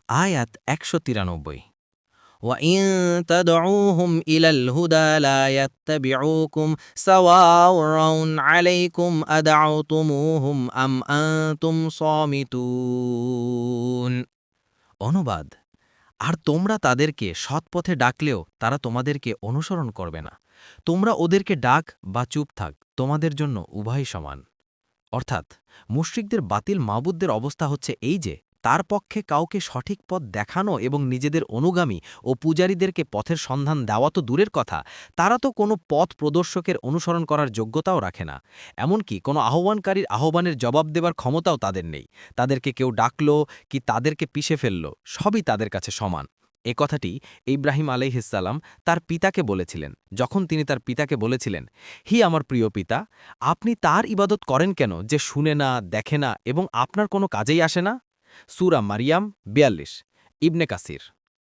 আয়াত ১৯৩ وَإِن تَدْعُوهُمْ إِلَى الْهُدَى لَا يَتَّبِعُوكُمْ سَوَاءٌ عَلَيْكُمْ أَدَعَوْتُمُوهُمْ أَمْ أَنْتُمْ صَامِتُونَ। অনুবাদ: আর তোমরা তাদেরকে সৎপথে ডাকলেও তারা তোমাদেরকে অনুসরণ করবে না। তোমরা ওদেরকে ডাক বা চুপ থাক, তোমাদের জন্য উভয়ই সমান। অর্থাৎ মুশরিকদের বাতিল মাবুদদের অবস্থা হচ্ছে এই যে, তার পক্ষে কাউকে সঠিক পথ দেখানো এবং নিজেদের অনুগামী ও পূজারীদেরকে পথের সন্ধান দেওয়া তো দূরের কথা, তারা তো কোনো পথ প্রদর্শকের অনুসরণ করার যোগ্যতাও রাখে না। এমনকি কোনো আহ্বানকারীর আহ্বানের জবাব দেবার ক্ষমতাও তাদের নেই। তাদেরকে কেউ ডাকল কি তাদেরকে পিষে ফেলল, সবই তাদের কাছে সমান। এ কথাটি ইব্রাহিম আলাইহিসসালাম তার পিতাকে বলেছিলেন, যখন তিনি তার পিতাকে বলেছিলেন, হি আমার প্রিয় পিতা, আপনি তার ইবাদত করেন কেন যে শুনে না, দেখে না এবং আপনার কোনো কাজেই আসে না? সূরা মারিয়াম ৪২। ইবনে কাসির।